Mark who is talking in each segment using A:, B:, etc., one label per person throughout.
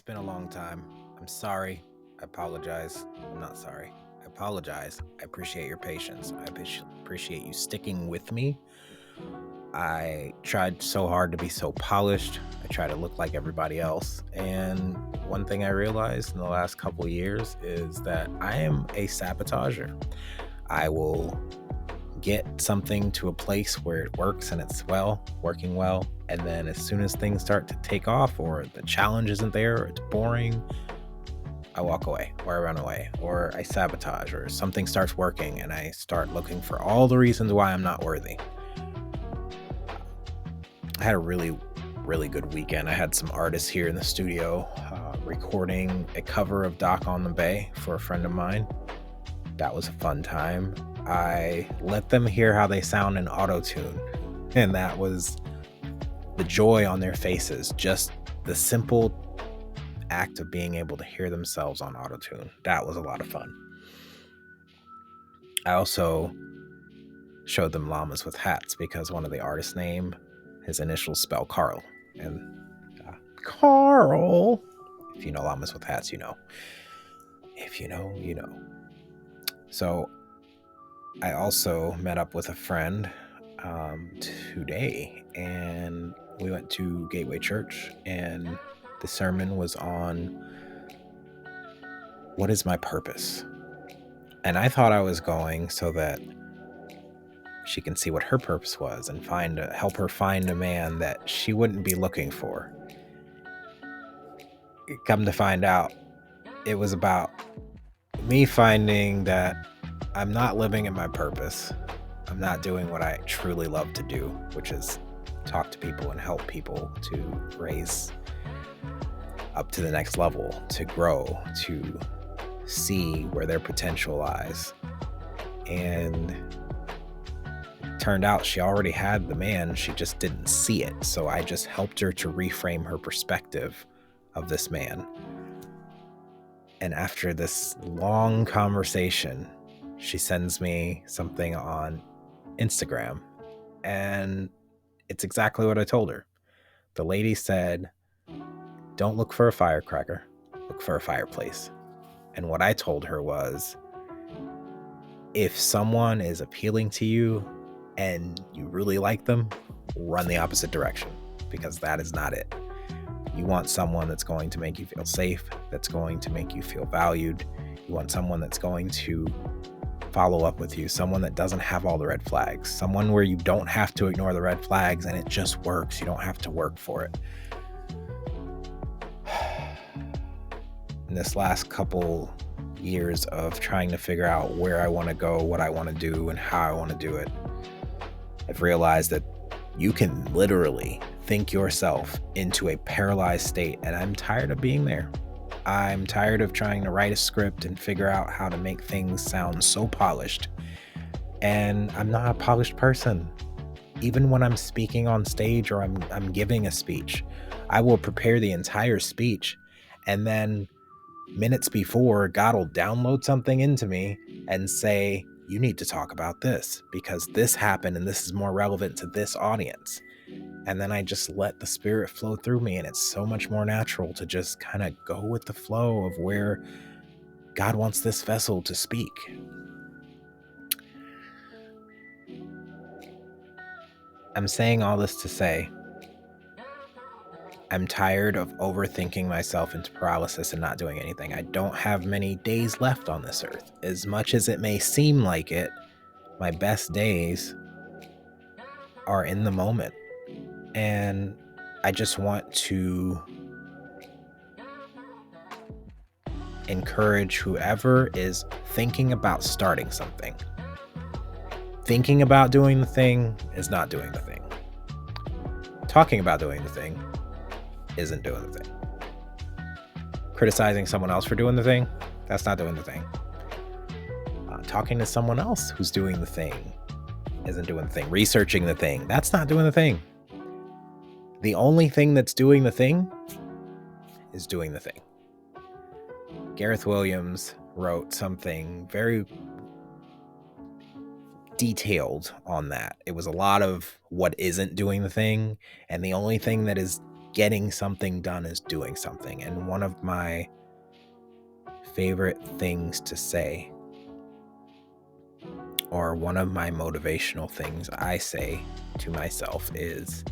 A: been a long time. I'm sorry. I apologize. I'm not sorry. I apologize. I appreciate your patience. I appreciate you sticking with me. I tried so hard to be so polished. I try to look like everybody else. And one thing I realized in the last couple of years is that I am a sabotager. I will get something to a place where it works and it's working well. And then as soon as things start to take off or the challenge isn't there, or it's boring, I walk away or I run away or I sabotage or something starts working and I start looking for all the reasons why I'm not worthy. I had a really good weekend. I had some artists here in the studio recording a cover of Dock on the Bay for a friend of mine. That was a fun time. I let them hear how they sound in auto-tune, and that was the joy on their faces, just the simple act of being able to hear themselves on auto-tune. That was a lot of fun. I also showed them llamas with hats because one of the artists' name, his initials spell Carl, and Carl, if you know llamas with hats, you know. If you know, you know. So I also met up with a friend today, and we went to Gateway Church, and the sermon was on what is my purpose. And I thought I was going so that she can see what her purpose was and help her find a man that she wouldn't be looking for. Come to find out, it was about me finding that I'm not living in my purpose. I'm not doing what I truly love to do, which is talk to people and help people to raise up to the next level, to grow, to see where their potential lies. And it turned out she already had the man, she just didn't see it. So I just helped her to reframe her perspective of this man. And after this long conversation, she sends me something on Instagram, and it's exactly what I told her. The lady said, "Don't look for a firecracker, look for a fireplace." And what I told her was, if someone is appealing to you and you really like them, run the opposite direction, because that is not it. You want someone that's going to make you feel safe, that's going to make you feel valued. You want someone that's going to follow up with you, someone that doesn't have all the red flags, someone where you don't have to ignore the red flags and it just works. You don't have to work for it. In this last couple years of trying to figure out where I want to go, what I want to do, and how I want to do it, I've realized that you can literally think yourself into a paralyzed state, and I'm tired of being there. I'm tired of trying to write a script and figure out how to make things sound so polished. And I'm not a polished person. Even when I'm speaking on stage or I'm giving a speech, I will prepare the entire speech, and then minutes before, God will download something into me and say, you need to talk about this because this happened and this is more relevant to this audience. And then I just let the spirit flow through me, and it's so much more natural to just kind of go with the flow of where God wants this vessel to speak. I'm saying all this to say, I'm tired of overthinking myself into paralysis and not doing anything. I don't have many days left on this earth. As much as it may seem like it, my best days are in the moment. And I just want to encourage whoever is thinking about starting something. Thinking about doing the thing is not doing the thing. Talking about doing the thing isn't doing the thing. Criticizing someone else for doing the thing, that's not doing the thing. Talking to someone else who's doing the thing isn't doing the thing. Researching the thing, that's not doing the thing. The only thing that's doing the thing is doing the thing. Gareth Williams wrote something very detailed on that. It was a lot of what isn't doing the thing, and the only thing that is getting something done is doing something. And one of my favorite things to say, or one of my motivational things I say to myself, is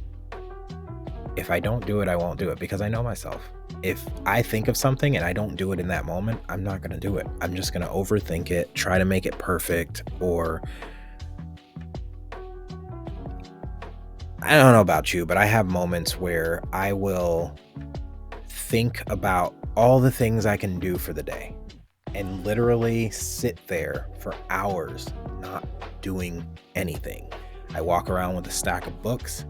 A: if I don't do it, I won't do it, because I know myself. If I think of something and I don't do it in that moment, I'm not going to do it. I'm just going to overthink it, try to make it perfect, or I don't know about you, but I have moments where I will think about all the things I can do for the day and literally sit there for hours not doing anything. I walk around with a stack of books.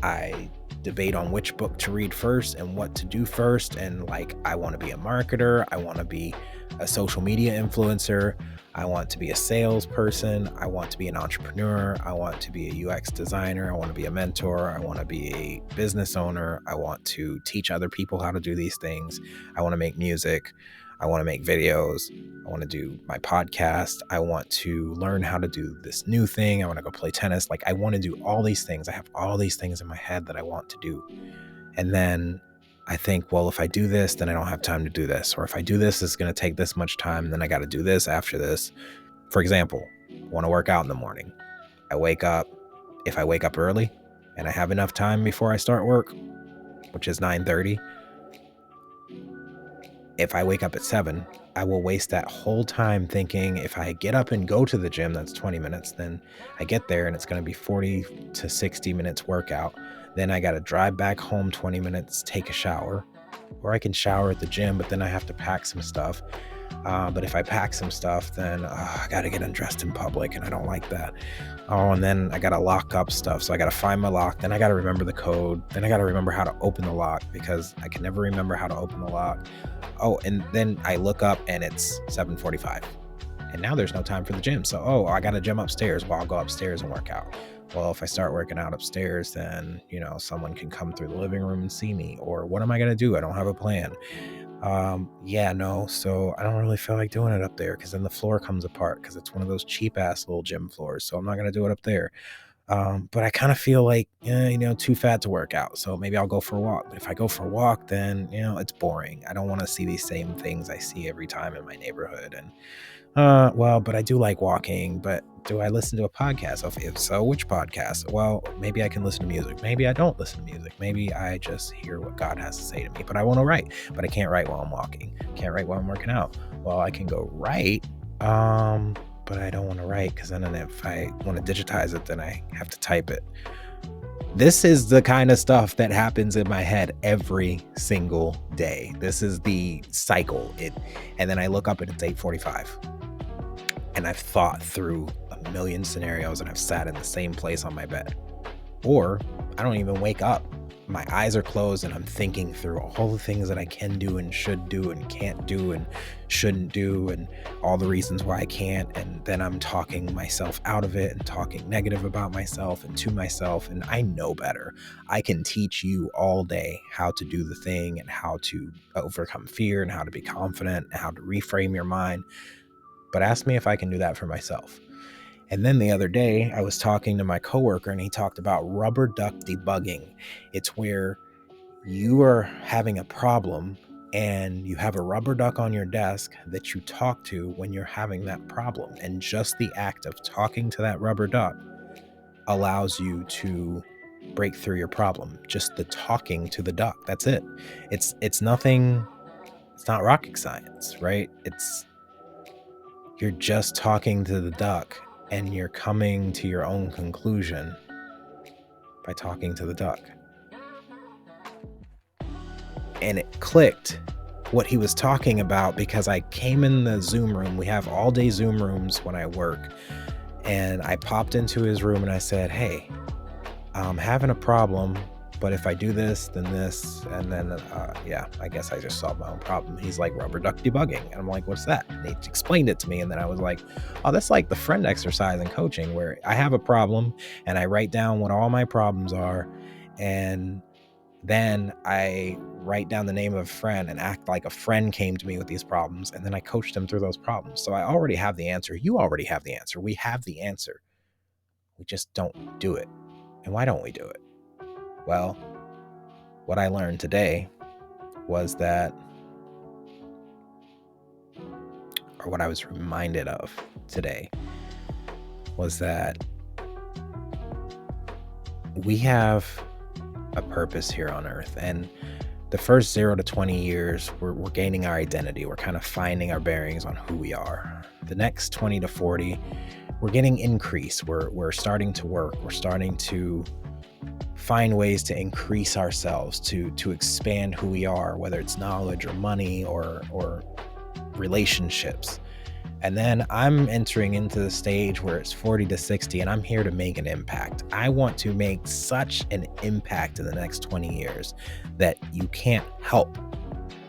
A: I debate on which book to read first and what to do first. And like, I want to be a marketer. I want to be a social media influencer. I want to be a salesperson. I want to be an entrepreneur. I want to be a UX designer. I want to be a mentor. I want to be a business owner. I want to teach other people how to do these things. I want to make music. I want to make videos. I want to do my podcast. I want to learn how to do this new thing. I want to go play tennis. Like, I want to do all these things. I have all these things in my head that I want to do. And then I think, well, if I do this, then I don't have time to do this. Or if I do this, it's going to take this much time. Then I got to do this after this. For example, I want to work out in the morning. I wake up. If I wake up early and I have enough time before I start work, which is 9:30, if I wake up at 7, I will waste that whole time thinking if I get up and go to the gym, that's 20 minutes. Then I get there and it's going to be 40 to 60 minutes workout. Then I got to drive back home 20 minutes, take a shower, or I can shower at the gym, but then I have to pack some stuff. But if I pack some stuff, then I got to get undressed in public, and I don't like that. Oh, and then I got to lock up stuff. So I got to find my lock. Then I got to remember the code. Then I got to remember how to open the lock, because I can never remember how to open the lock. Oh, and then I look up and it's 7:45. And now there's no time for the gym. So, I got a gym upstairs. Well, I'll go upstairs and work out. Well, if I start working out upstairs, then, someone can come through the living room and see me. Or what am I going to do? I don't have a plan. So I don't really feel like doing it up there, because then the floor comes apart, because it's one of those cheap ass little gym floors. So I'm not going to do it up there. But I kind of feel like, too fat to work out. So maybe I'll go for a walk. But if I go for a walk, then, it's boring. I don't want to see these same things I see every time in my neighborhood. And, but I do like walking. But do I listen to a podcast? If so, which podcast? Well, maybe I can listen to music. Maybe I don't listen to music. Maybe I just hear what God has to say to me. But I want to write. But I can't write while I'm walking. Can't write while I'm working out. Well, I can go write. But I don't want to write, because then if I want to digitize it, then I have to type it. This is the kind of stuff that happens in my head every single day. This is the cycle. And then I look up and it's 8:45. And I've thought through a million scenarios, and I've sat in the same place on my bed. Or I don't even wake up. My eyes are closed and I'm thinking through all the things that I can do and should do and can't do and shouldn't do, and all the reasons why I can't. And then I'm talking myself out of it and talking negative about myself and to myself. And I know better. I can teach you all day how to do the thing and how to overcome fear and how to be confident and how to reframe your mind. But ask me if I can do that for myself. And then the other day, I was talking to my coworker, and he talked about rubber duck debugging. It's where you are having a problem and you have a rubber duck on your desk that you talk to when you're having that problem. And just the act of talking to that rubber duck allows you to break through your problem. Just the talking to the duck. That's it. It's nothing. It's not rocket science, right? You're just talking to the duck, and you're coming to your own conclusion by talking to the duck. And it clicked what he was talking about, because I came in the Zoom room. We have all day Zoom rooms when I work. And I popped into his room and I said, hey, I'm having a problem, but if I do this, then this, and then, I guess I just solved my own problem. He's like, rubber duck debugging. And I'm like, what's that? And he explained it to me. And then I was like, oh, that's like the friend exercise in coaching, where I have a problem and I write down what all my problems are. And then I write down the name of a friend and act like a friend came to me with these problems. And then I coach them through those problems. So I already have the answer. You already have the answer. We have the answer. We just don't do it. And why don't we do it? Well, what I learned today was that, or what I was reminded of today, was that we have a purpose here on earth. And the first 0 to 20 years, we're gaining our identity. We're kind of finding our bearings on who we are. The next 20 to 40, we're getting increase. We're starting to work. We're starting to find ways to increase ourselves, to expand who we are, whether it's knowledge or money or relationships. And then I'm entering into the stage where it's 40 to 60, and I'm here to make an impact. I want to make such an impact in the next 20 years that you can't help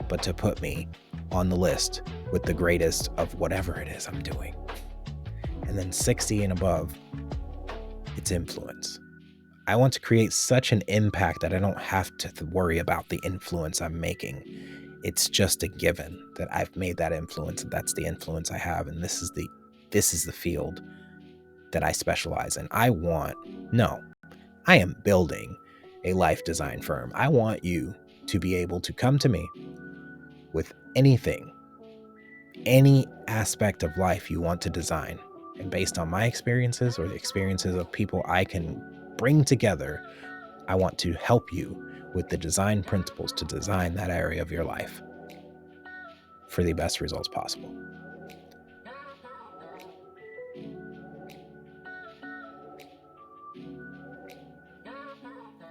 A: but to put me on the list with the greatest of whatever it is I'm doing. And then 60 and above, it's influence. I want to create such an impact that I don't have to worry about the influence I'm making. It's just a given that I've made that influence, and that's the influence I have, and this is the field that I specialize in. I am building a life design firm. I want you to be able to come to me with anything, any aspect of life you want to design. And based on my experiences or the experiences of people I can bring together, I want to help you with the design principles to design that area of your life for the best results possible.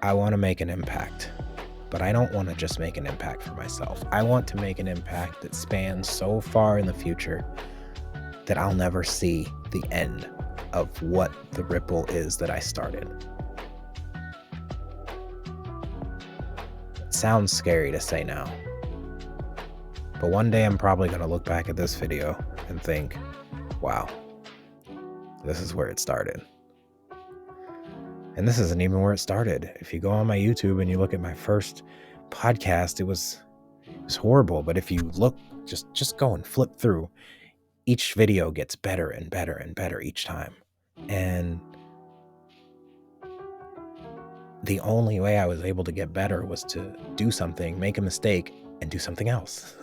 A: I want to make an impact, but I don't want to just make an impact for myself. I want to make an impact that spans so far in the future that I'll never see the end of what the ripple is that I started. It sounds scary to say now, but one day I'm probably going to look back at this video and think, wow, this is where it started. And this isn't even where it started. If you go on my YouTube and you look at my first podcast, it was horrible. But if you look, just go and flip through, each video gets better and better and better each time. And the only way I was able to get better was to do something, make a mistake, and do something else.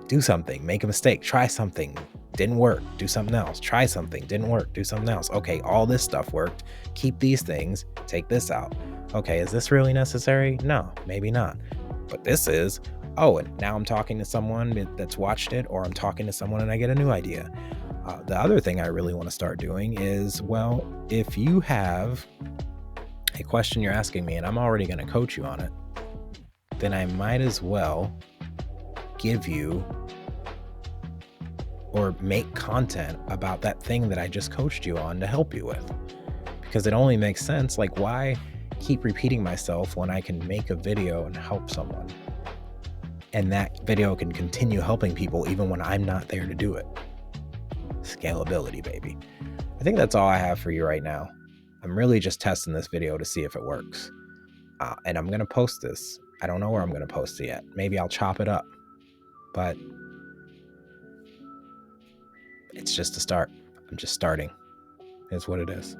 A: Do something, make a mistake, try something, didn't work, do something else, try something, didn't work, do something else. Okay, all this stuff worked. Keep these things, take this out. Okay, is this really necessary? No, maybe not. But this is, and now I'm talking to someone that's watched it, or I'm talking to someone and I get a new idea. The other thing I really want to start doing is, if you have a question you're asking me and I'm already going to coach you on it, then I might as well give you or make content about that thing that I just coached you on to help you with. Because it only makes sense. Like, why keep repeating myself when I can make a video and help someone? And that video can continue helping people even when I'm not there to do it. Scalability, baby. I think that's all I have for you right now. I'm really just testing this video to see if it works. And I'm going to post this. I don't know where I'm going to post it yet. Maybe I'll chop it up. But it's just a start. I'm just starting. Is what it is.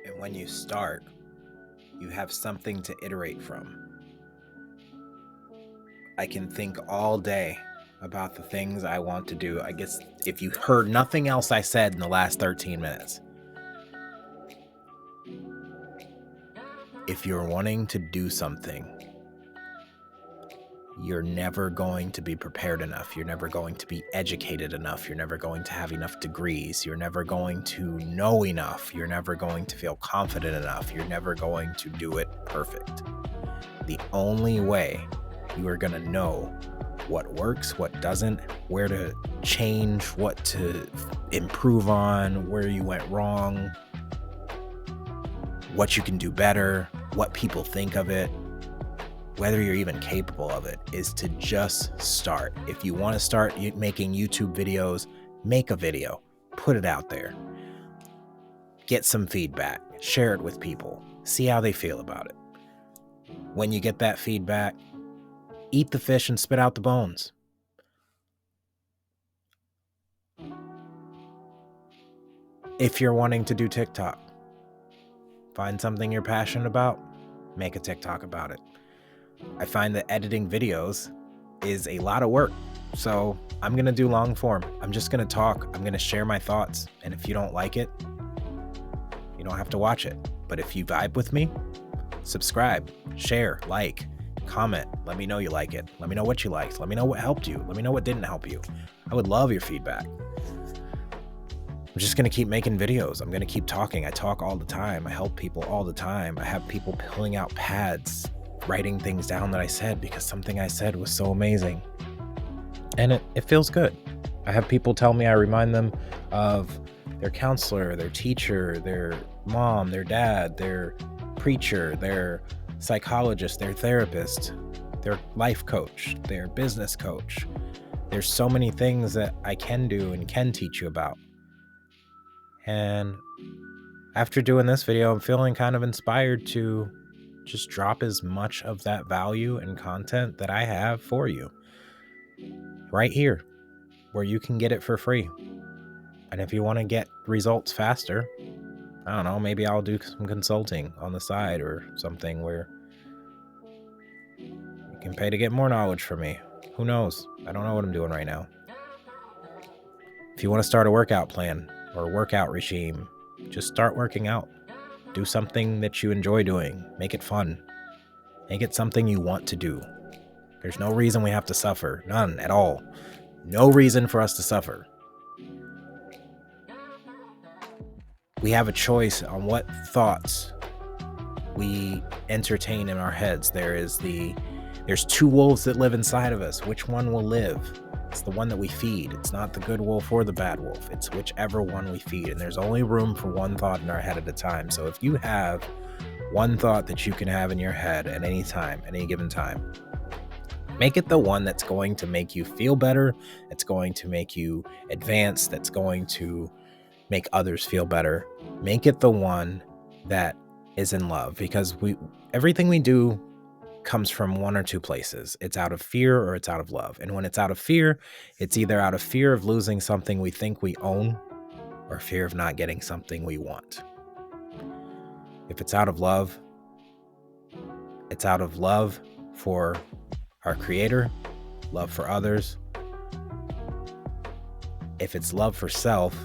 A: And when you start, you have something to iterate from. I can think all day about the things I want to do. I guess if you heard nothing else I said in the last 13 minutes, if you're wanting to do something, you're never going to be prepared enough. You're never going to be educated enough. You're never going to have enough degrees. You're never going to know enough. You're never going to feel confident enough. You're never going to do it perfect. The only way you are going to know what works, what doesn't, where to change, what to improve on, where you went wrong, what you can do better, what people think of it, whether you're even capable of it, is to just start. If you want to start making YouTube videos, make a video, put it out there, get some feedback, share it with people, see how they feel about it. When you get that feedback, eat the fish and spit out the bones. If you're wanting to do TikTok, find something you're passionate about, make a TikTok about it. I find that editing videos is a lot of work. So I'm going to do long form. I'm just going to talk. I'm going to share my thoughts. And if you don't like it, you don't have to watch it. But if you vibe with me, subscribe, share, like, comment. Let me know you like it. Let me know what you liked. Let me know what helped you. Let me know what didn't help you. I would love your feedback. I'm just going to keep making videos. I'm going to keep talking. I talk all the time. I help people all the time. I have people pulling out pads, writing things down that I said because something I said was so amazing. And it feels good. I have people tell me I remind them of their counselor, their teacher, their mom, their dad, their preacher, their psychologist, their therapist, their life coach, their business coach. There's so many things that I can do and can teach you about. And after doing this video, I'm feeling kind of inspired to just drop as much of that value and content that I have for you right here, where you can get it for free. And if you want to get results faster, I don't know, maybe I'll do some consulting on the side or something where you can pay to get more knowledge from me. Who knows? I don't know what I'm doing right now. If you want to start a workout plan or a workout regime, just start working out. Do something that you enjoy doing. Make it fun. Make it something you want to do. There's no reason we have to suffer. None at all. No reason for us to suffer. We have a choice on what thoughts we entertain in our heads. There's two wolves that live inside of us. Which one will live? It's the one that we feed. It's not the good wolf or the bad wolf. It's whichever one we feed. And there's only room for one thought in our head at a time. So if you have one thought that you can have in your head at any time, at any given time, make it the one that's going to make you feel better, that's going to make you advance, that's going to make others feel better. Make it the one that is in love, because everything we do comes from one or two places. It's out of fear or it's out of love. And when it's out of fear, it's either out of fear of losing something we think we own or fear of not getting something we want. If it's out of love, it's out of love for our Creator, love for others. If it's love for self,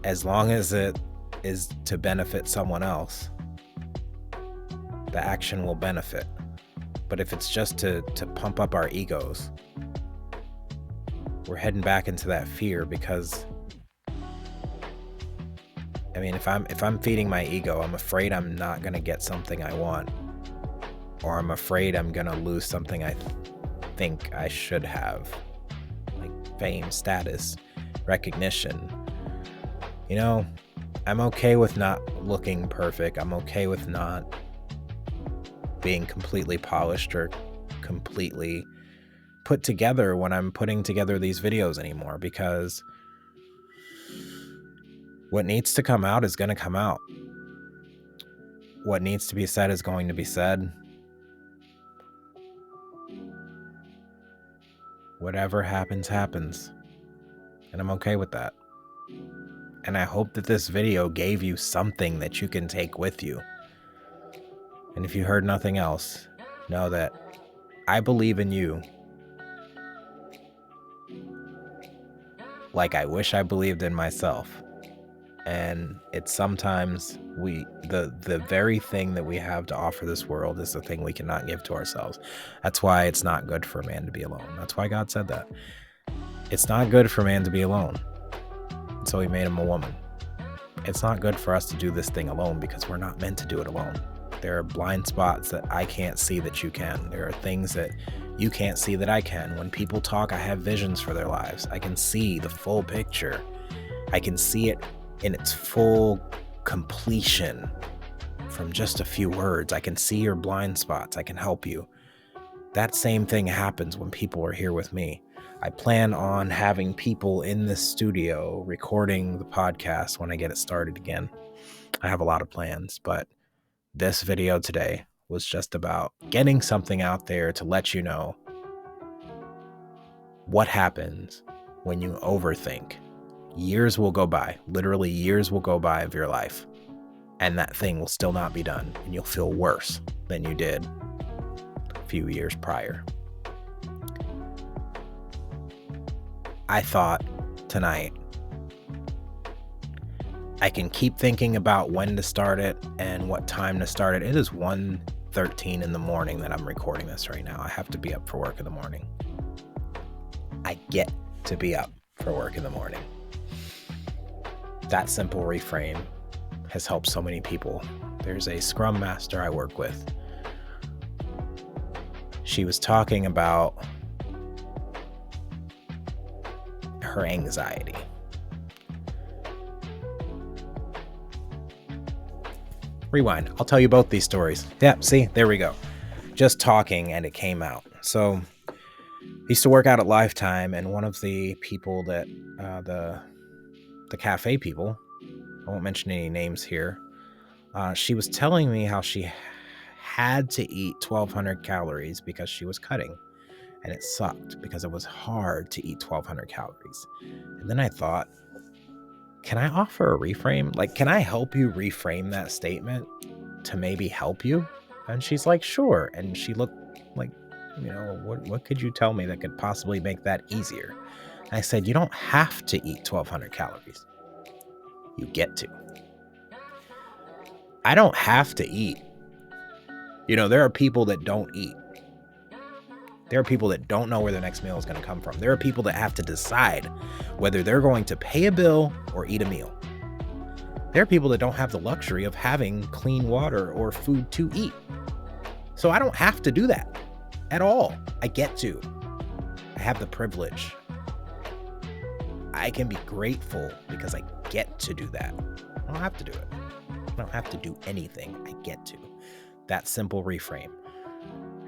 A: as long as it is to benefit someone else, the action will benefit. But if it's just to pump up our egos, we're heading back into that fear. Because I mean, if I'm feeding my ego, I'm afraid I'm not going to get something I want, or I'm afraid I'm going to lose something I think I should have, like fame, status, recognition. You know, I'm okay with not looking perfect. I'm okay with not being completely polished or completely put together when I'm putting together these videos anymore, because what needs to come out is going to come out. What needs to be said is going to be said. Whatever happens, happens. And I'm okay with that. And I hope that this video gave you something that you can take with you. And if you heard nothing else, know that I believe in you like I wish I believed in myself. And it's sometimes the very thing that we have to offer this world is the thing we cannot give to ourselves. That's why it's not good for man to be alone. That's why God said that. It's not good for man to be alone. So he made him a woman. It's not good for us to do this thing alone, because we're not meant to do it alone. There are blind spots that I can't see that you can. There are things that you can't see that I can. When people talk, I have visions for their lives. I can see the full picture. I can see it in its full completion from just a few words. I can see your blind spots. I can help you. That same thing happens when people are here with me. I plan on having people in the studio recording the podcast when I get it started again. I have a lot of plans, but this video today was just about getting something out there to let you know what happens when you overthink. Years will go by, literally years will go by of your life, and that thing will still not be done, and you'll feel worse than you did a few years prior. I thought tonight, I can keep thinking about when to start it and what time to start it. It is 1:13 in the morning that I'm recording this right now. I have to be up for work in the morning. I get to be up for work in the morning. That simple reframe has helped so many people. There's a Scrum Master I work with. She was talking about her anxiety. Rewind. I'll tell you both these stories. Yep, see, there we go. Just talking and it came out. So I used to work out at Lifetime, and one of the people that the cafe people, I won't mention any names here, she was telling me how she had to eat 1,200 calories because she was cutting, and it sucked because it was hard to eat 1,200 calories. And then I thought, can I offer a reframe? Like, can I help you reframe that statement to maybe help you? And she's like, sure. And she looked like, what could you tell me that could possibly make that easier? And I said, you don't have to eat 1,200 calories. You get to. I don't have to eat. There are people that don't eat. There are people that don't know where their next meal is going to come from. There are people that have to decide whether they're going to pay a bill or eat a meal. There are people that don't have the luxury of having clean water or food to eat. So I don't have to do that at all. I get to. I have the privilege. I can be grateful because I get to do that. I don't have to do it. I don't have to do anything. I get to. That simple reframe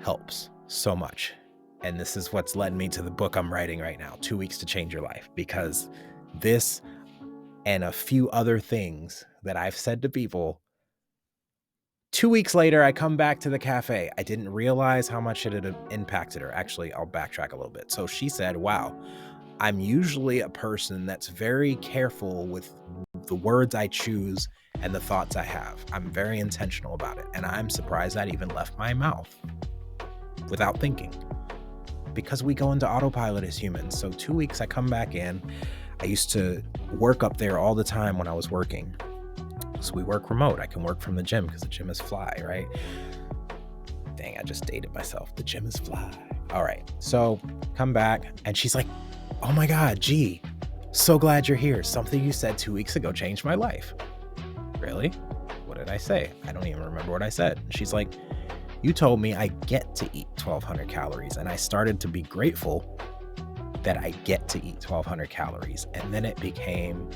A: helps so much. And this is what's led me to the book I'm writing right now, 2 Weeks to Change Your Life, because this and a few other things that I've said to people, 2 weeks later, I come back to the cafe. I didn't realize how much it had impacted her. Actually, I'll backtrack a little bit. So she said, wow, I'm usually a person that's very careful with the words I choose and the thoughts I have. I'm very intentional about it. And I'm surprised that even left my mouth without thinking, because we go into autopilot as humans. So 2 weeks, I come back in. I used to work up there all the time when I was working. So we work remote. I can work from the gym because the gym is fly, right? Dang, I just dated myself. The gym is fly. All right. So come back and she's like, oh my God, gee, so glad you're here. Something you said 2 weeks ago changed my life. Really? What did I say? I don't even remember what I said. She's like, you told me I get to eat 1,200 calories. And I started to be grateful that I get to eat 1,200 calories. And then it became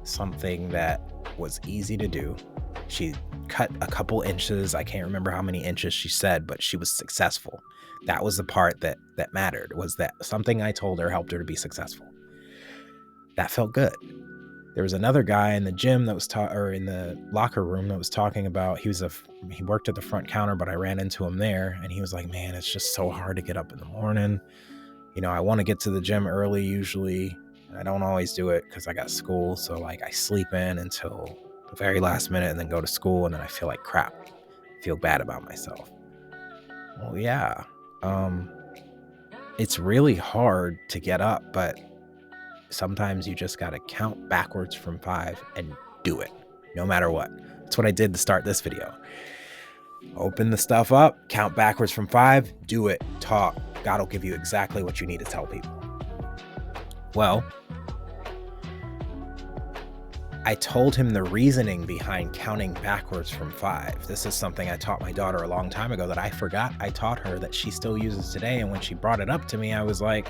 A: something that was easy to do. She cut a couple inches. I can't remember how many inches she said, but she was successful. That was the part that mattered, was that something I told her helped her to be successful. That felt good. There was another guy in the gym that was in the locker room that was talking about, he worked at the front counter, but I ran into him there and he was like, man, it's just so hard to get up in the morning. I want to get to the gym early usually. I don't always do it because I got school. So like I sleep in until the very last minute and then go to school, and then I feel like crap. I feel bad about myself. Well, yeah. It's really hard to get up, but sometimes you just got to count backwards from 5 and do it, no matter what. That's what I did to start this video. Open the stuff up, count backwards from 5, do it, talk. God will give you exactly what you need to tell people. Well, I told him the reasoning behind counting backwards from 5. This is something I taught my daughter a long time ago that I forgot I taught her, that she still uses today. And when she brought it up to me, I was like,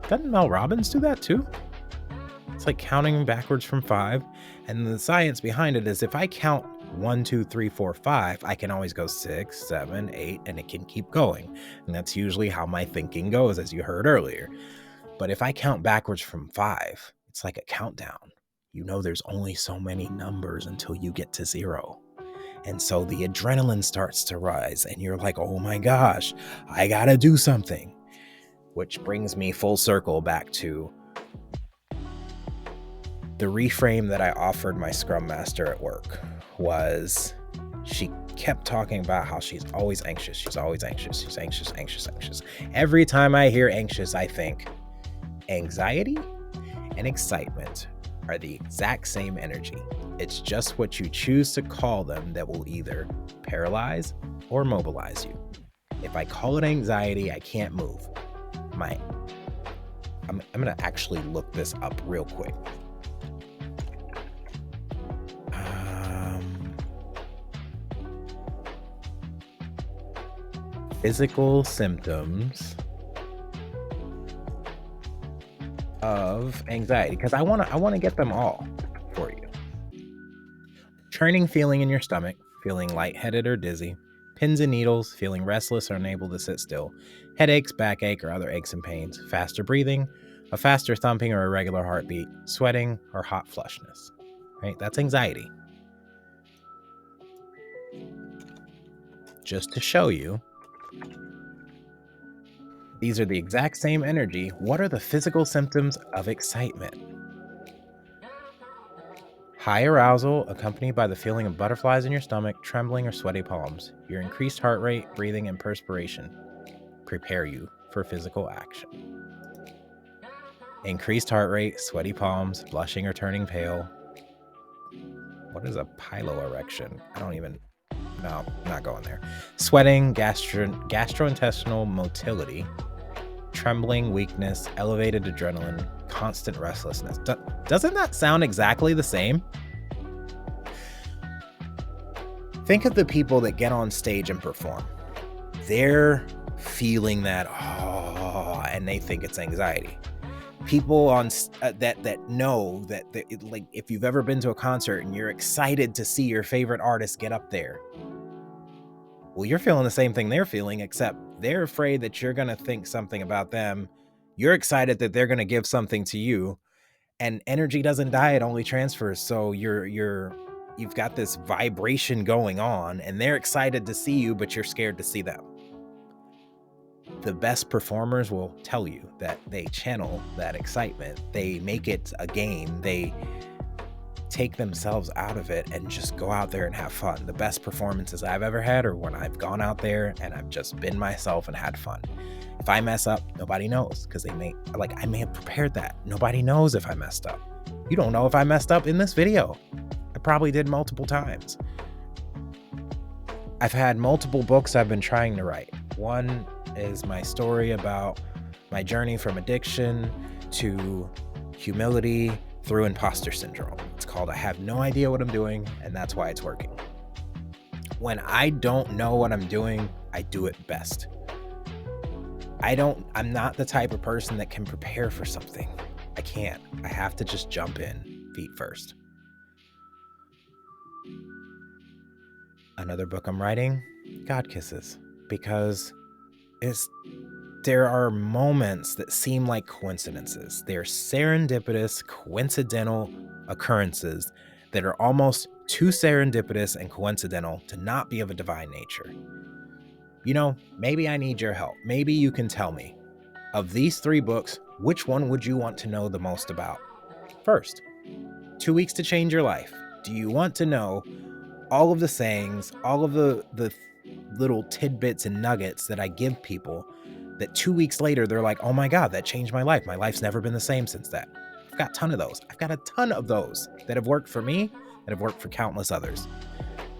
A: doesn't Mel Robbins do that too? It's like counting backwards from 5. And the science behind it is if I count 1, 2, 3, 4, 5, I can always go 6, 7, 8, and it can keep going. And that's usually how my thinking goes, as you heard earlier. But if I count backwards from 5, it's like a countdown. There's only so many numbers until you get to 0. And so the adrenaline starts to rise and you're like, oh my gosh, I gotta do something. Which brings me full circle back to the reframe that I offered my Scrum Master at work was, she kept talking about how she's always anxious. She's always anxious. She's anxious, anxious, anxious. Every time I hear anxious, I think anxiety and excitement are the exact same energy. It's just what you choose to call them that will either paralyze or mobilize you. If I call it anxiety, I can't move. I'm gonna actually look this up real quick. Physical symptoms of anxiety, because I want to get them all for you. Churning feeling in your stomach, feeling lightheaded or dizzy, pins and needles, feeling restless or unable to sit still, headaches, backache, or other aches and pains, faster breathing, a faster thumping or irregular heartbeat, sweating, or hot flushness. Right? That's anxiety. Just to show you, these are the exact same energy. What are the physical symptoms of excitement? High arousal, accompanied by the feeling of butterflies in your stomach, trembling or sweaty palms. Your increased heart rate, breathing, and perspiration prepare you for physical action. Increased heart rate, sweaty palms, blushing or turning pale. What is a piloerection? No, not going there. Sweating, gastrointestinal motility, trembling, weakness, elevated adrenaline, constant restlessness. Doesn't that sound exactly the same? Think of the people that get on stage and perform. They're feeling that, and they think it's anxiety. People on that know that, like, if you've ever been to a concert and you're excited to see your favorite artist get up there, well, you're feeling the same thing they're feeling, except they're afraid that you're going to think something about them. You're excited that they're going to give something to you, and energy doesn't die, it only transfers. So you've got this vibration going on, and they're excited to see you, but you're scared to see them. The best performers will tell you that they channel that excitement. They make it a game. They take themselves out of it and just go out there and have fun. The best performances I've ever had are when I've gone out there and I've just been myself and had fun. If I mess up, nobody knows, because I may have prepared that. Nobody knows if I messed up. You don't know if I messed up in this video. I probably did multiple times. I've had multiple books I've been trying to write. One is my story about my journey from addiction to humility through imposter syndrome. It's called I Have No Idea What I'm Doing, and that's why it's working. When I don't know what I'm doing, I do it best. I'm not the type of person that can prepare for something. I can't. I have to just jump in, feet first. Another book I'm writing, God Kisses, because there are moments that seem like coincidences. They're serendipitous, coincidental occurrences that are almost too serendipitous and coincidental to not be of a divine nature. You know, maybe I need your help. Maybe you can tell me, of these 3 books, which one would you want to know the most about? First, 2 Weeks to Change Your Life. Do you want to know all of the sayings, all of the little tidbits and nuggets that I give people that 2 weeks later, they're like, oh my God, that changed my life. My life's never been the same since that. I've got a ton of those. I've got a ton of those that have worked for me, that have worked for countless others.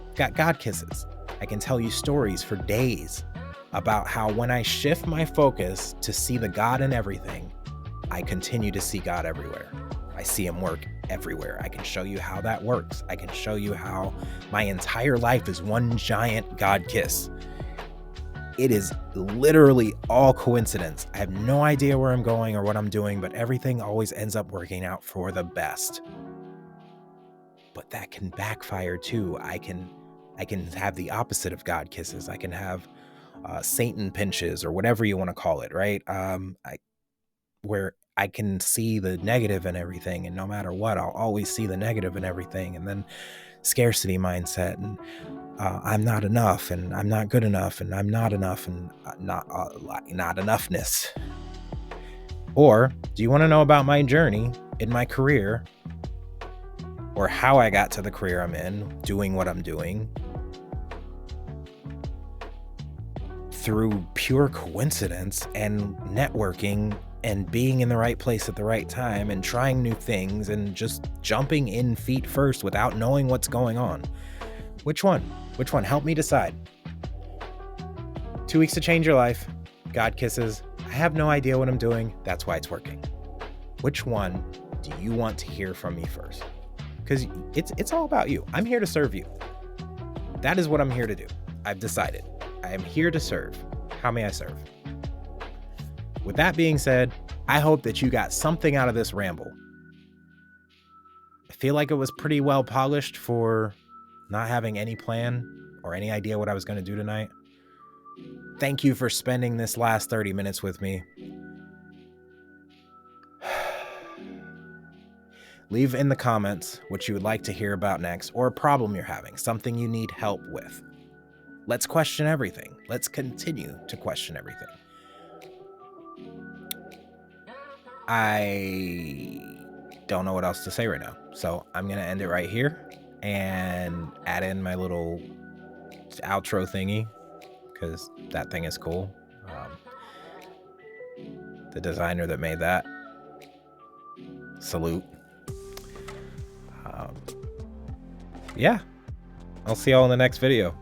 A: I've got God Kisses. I can tell you stories for days about how when I shift my focus to see the God in everything, I continue to see God everywhere. I see him work everywhere. I can show you how that works. I can show you how my entire life is one giant God kiss. It is literally all coincidence. I have no idea where I'm going or what I'm doing, but everything always ends up working out for the best. But that can backfire too. I can have the opposite of God kisses. I can have Satan pinches, or whatever you want to call it, right? Where I can see the negative in everything, and no matter what, I'll always see the negative in everything. And then scarcity mindset, and I'm not enough, and I'm not good enough, and I'm not enough, and not enoughness. Or do you want to know about my journey in my career or how I got to the career I'm in, doing what I'm doing, through pure coincidence and networking and being in the right place at the right time and trying new things and just jumping in feet first without knowing what's going on. Which one? Which one? Help me decide. 2 weeks to change your life. God kisses. I have no idea what I'm doing. That's why it's working. Which one do you want to hear from me first? Because it's all about you. I'm here to serve you. That is what I'm here to do. I've decided. I am here to serve. How may I serve? With that being said, I hope that you got something out of this ramble. I feel like it was pretty well polished for not having any plan or any idea what I was going to do tonight. Thank you for spending this last 30 minutes with me. Leave in the comments what you would like to hear about next, or a problem you're having, something you need help with. Let's question everything. Let's continue to question everything. I don't know what else to say right now, so I'm going to end it right here and add in my little outro thingy, because that thing is cool. The designer that made that, salute. Yeah, I'll see y'all in the next video.